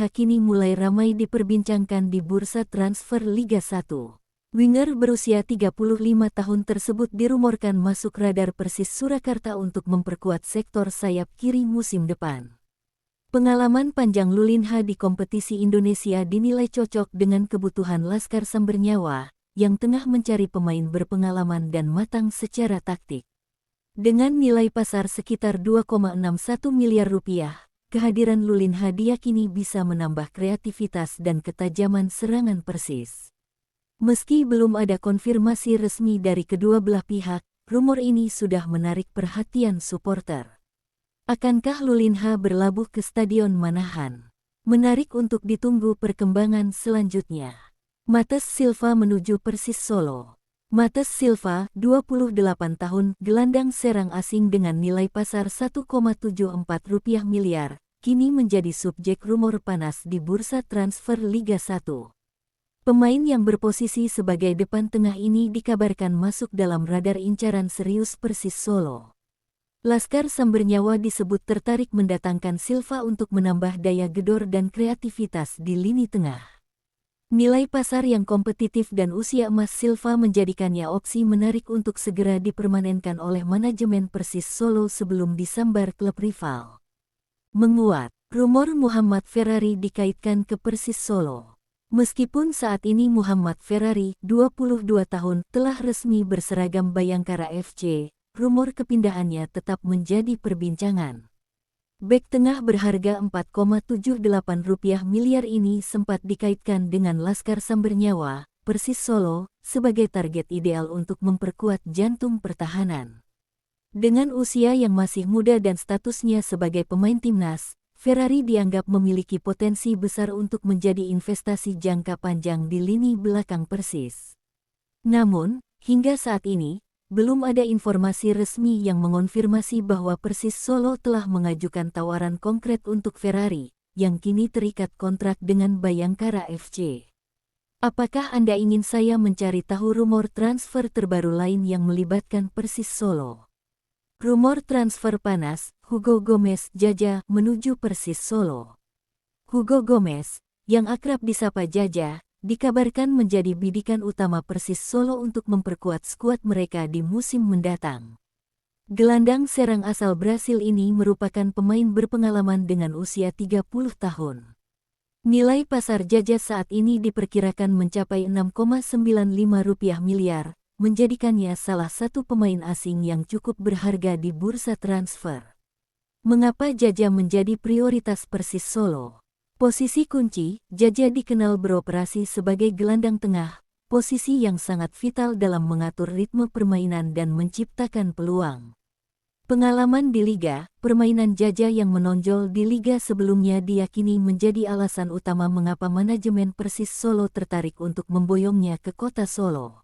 Ha kini mulai ramai diperbincangkan di bursa transfer Liga 1. Winger berusia 35 tahun tersebut dirumorkan masuk radar Persis Surakarta untuk memperkuat sektor sayap kiri musim depan. Pengalaman panjang Lulin Ha di kompetisi Indonesia dinilai cocok dengan kebutuhan Laskar Sambernyawa, yang tengah mencari pemain berpengalaman dan matang secara taktik. Dengan nilai pasar sekitar 2,61 miliar rupiah, kehadiran Lulin Ha diyakini bisa menambah kreativitas dan ketajaman serangan Persis. Meski belum ada konfirmasi resmi dari kedua belah pihak, rumor ini sudah menarik perhatian supporter. Akankah Lulin Ha berlabuh ke Stadion Manahan? Menarik untuk ditunggu perkembangan selanjutnya. Matheus Silva menuju Persis Solo. Matheus Silva, 28 tahun, gelandang serang asing dengan nilai pasar 1,74 rupiah miliar, kini menjadi subjek rumor panas di bursa transfer Liga 1. Pemain yang berposisi sebagai depan tengah ini dikabarkan masuk dalam radar incaran serius Persis Solo. Laskar Sambernyawa disebut tertarik mendatangkan Silva untuk menambah daya gedor dan kreativitas di lini tengah. Nilai pasar yang kompetitif dan usia emas Silva menjadikannya opsi menarik untuk segera dipermanenkan oleh manajemen Persis Solo sebelum disambar klub rival. Menguat, rumor Muhammad Ferrari dikaitkan ke Persis Solo. Meskipun saat ini Muhammad Ferrari, 22 tahun, telah resmi berseragam Bayangkara FC, rumor kepindahannya tetap menjadi perbincangan. Bek tengah berharga 4,78 rupiah miliar ini sempat dikaitkan dengan Laskar Sambernyawa, Persis Solo, sebagai target ideal untuk memperkuat jantung pertahanan. Dengan usia yang masih muda dan statusnya sebagai pemain timnas, Ferrari dianggap memiliki potensi besar untuk menjadi investasi jangka panjang di lini belakang Persis. Namun, hingga saat ini, belum ada informasi resmi yang mengonfirmasi bahwa Persis Solo telah mengajukan tawaran konkret untuk Ferrari, yang kini terikat kontrak dengan Bayangkara FC. Apakah Anda ingin saya mencari tahu rumor transfer terbaru lain yang melibatkan Persis Solo? Rumor transfer panas, Hugo Gomez Jaja menuju Persis Solo. Hugo Gomez, yang akrab disapa Jaja, dikabarkan menjadi bidikan utama Persis Solo untuk memperkuat skuad mereka di musim mendatang. Gelandang serang asal Brasil ini merupakan pemain berpengalaman dengan usia 30 tahun. Nilai pasar Jaja saat ini diperkirakan mencapai 6,95 rupiah miliar, menjadikannya salah satu pemain asing yang cukup berharga di bursa transfer. Mengapa Jaja menjadi prioritas Persis Solo? Posisi kunci, Jaja dikenal beroperasi sebagai gelandang tengah, posisi yang sangat vital dalam mengatur ritme permainan dan menciptakan peluang. Pengalaman di liga, permainan Jaja yang menonjol di liga sebelumnya diyakini menjadi alasan utama mengapa manajemen Persis Solo tertarik untuk memboyongnya ke kota Solo.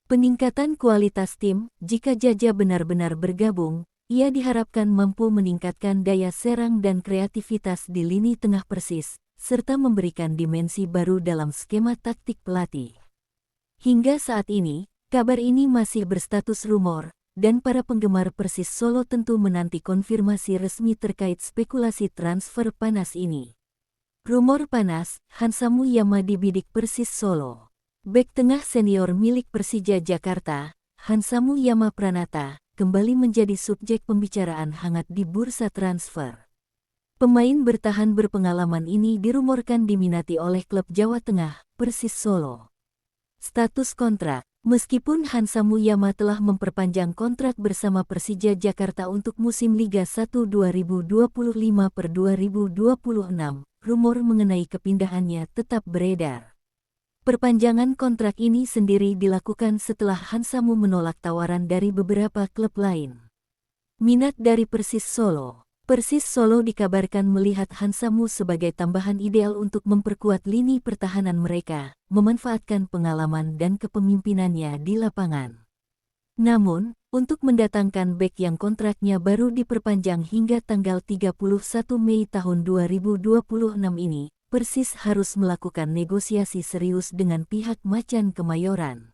Peningkatan kualitas tim, jika Jaja benar-benar bergabung, ia diharapkan mampu meningkatkan daya serang dan kreativitas di lini tengah Persis, serta memberikan dimensi baru dalam skema taktik pelatih. Hingga saat ini, kabar ini masih berstatus rumor, dan para penggemar Persis Solo tentu menanti konfirmasi resmi terkait spekulasi transfer panas ini. Rumor panas, Hansa Muyama dibidik Persis Solo. Bek tengah senior milik Persija Jakarta, Hansa Muyama Pranata, kembali menjadi subjek pembicaraan hangat di bursa transfer. Pemain bertahan berpengalaman ini dirumorkan diminati oleh klub Jawa Tengah, Persis Solo. Status kontrak, meskipun Hansa Muyama telah memperpanjang kontrak bersama Persija Jakarta untuk musim Liga 1 2025-2026, rumor mengenai kepindahannya tetap beredar. Perpanjangan kontrak ini sendiri dilakukan setelah Hansamu menolak tawaran dari beberapa klub lain. Minat dari Persis Solo. Persis Solo dikabarkan melihat Hansamu sebagai tambahan ideal untuk memperkuat lini pertahanan mereka, memanfaatkan pengalaman dan kepemimpinannya di lapangan. Namun, untuk mendatangkan bek yang kontraknya baru diperpanjang hingga tanggal 31 Mei tahun 2026 ini, Persis harus melakukan negosiasi serius dengan pihak Macan Kemayoran.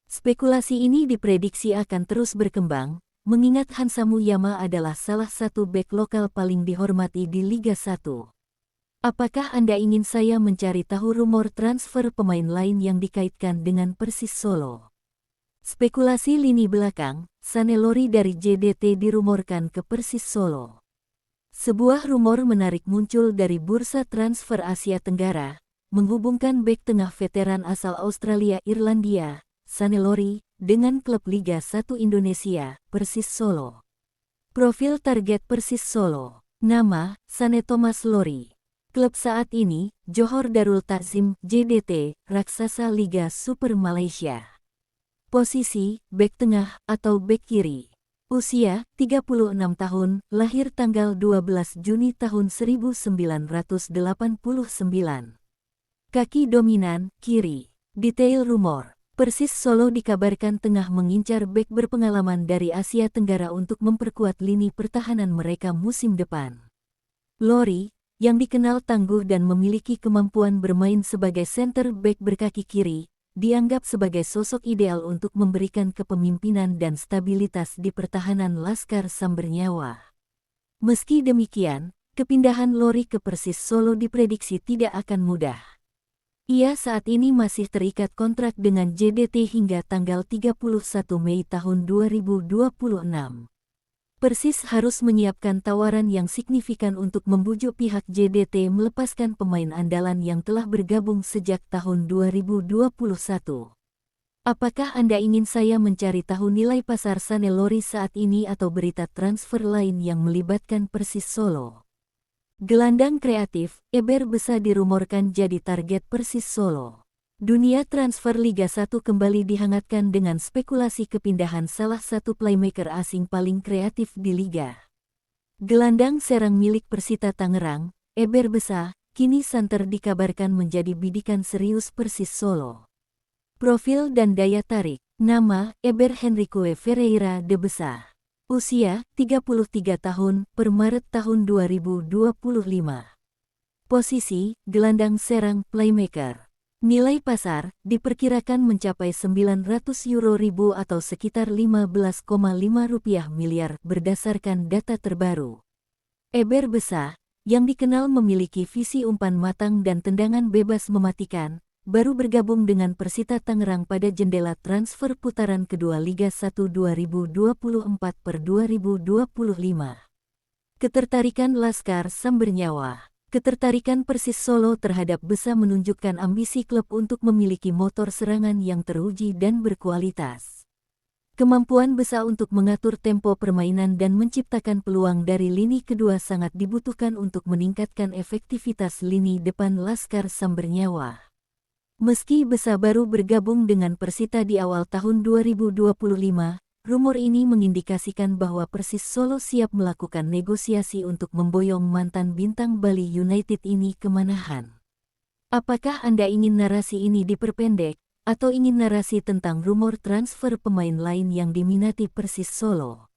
Spekulasi ini diprediksi akan terus berkembang, mengingat Hansa Muyama adalah salah satu bek lokal paling dihormati di Liga 1. Apakah Anda ingin saya mencari tahu rumor transfer pemain lain yang dikaitkan dengan Persis Solo? Spekulasi lini belakang, Sanelori dari JDT dirumorkan ke Persis Solo. Sebuah rumor menarik muncul dari bursa transfer Asia Tenggara, menghubungkan bek tengah veteran asal Australia-Irlandia, Sanelori, dengan klub Liga 1 Indonesia, Persis Solo. Profil target Persis Solo. Nama, Sane Thomas Lori. Klub saat ini, Johor Darul Takzim, JDT, raksasa Liga Super Malaysia. Posisi, bek tengah atau bek kiri. Usia, 36 tahun, lahir tanggal 12 Juni tahun 1989. Kaki dominan, kiri. Detail rumor. Persis Solo dikabarkan tengah mengincar bek berpengalaman dari Asia Tenggara untuk memperkuat lini pertahanan mereka musim depan. Lori, yang dikenal tangguh dan memiliki kemampuan bermain sebagai center back berkaki kiri, dianggap sebagai sosok ideal untuk memberikan kepemimpinan dan stabilitas di pertahanan Laskar Sambernyawa. Meski demikian, kepindahan Lori ke Persis Solo diprediksi tidak akan mudah. Ia saat ini masih terikat kontrak dengan JDT hingga tanggal 31 Mei tahun 2026. Persis harus menyiapkan tawaran yang signifikan untuk membujuk pihak JDT melepaskan pemain andalan yang telah bergabung sejak tahun 2021. Apakah Anda ingin saya mencari tahu nilai pasar Sanelori saat ini atau berita transfer lain yang melibatkan Persis Solo? Gelandang kreatif, Eber Besa dirumorkan jadi target Persis Solo. Dunia transfer Liga 1 kembali dihangatkan dengan spekulasi kepindahan salah satu playmaker asing paling kreatif di Liga. Gelandang serang milik Persita Tangerang, Eber Besa, kini santer dikabarkan menjadi bidikan serius Persis Solo. Profil dan daya tarik. Nama, Eber Henrique Ferreira de Besa. Usia, 33 tahun, per Maret tahun 2025. Posisi, gelandang serang playmaker. Nilai pasar, diperkirakan mencapai 900 euro ribu atau sekitar 15,5 rupiah miliar berdasarkan data terbaru. Eber Besa, yang dikenal memiliki visi umpan matang dan tendangan bebas mematikan, baru bergabung dengan Persita Tangerang pada jendela transfer putaran kedua Liga 1 2024/2025. Ketertarikan Laskar Sambernyawa. Ketertarikan Persis Solo terhadap Besa menunjukkan ambisi klub untuk memiliki motor serangan yang teruji dan berkualitas. Kemampuan Besa untuk mengatur tempo permainan dan menciptakan peluang dari lini kedua sangat dibutuhkan untuk meningkatkan efektivitas lini depan Laskar Sambernyawa. Meski Besa baru bergabung dengan Persita di awal tahun 2025, rumor ini mengindikasikan bahwa Persis Solo siap melakukan negosiasi untuk memboyong mantan bintang Bali United ini ke Manahan. Apakah Anda ingin narasi ini diperpendek, atau ingin narasi tentang rumor transfer pemain lain yang diminati Persis Solo?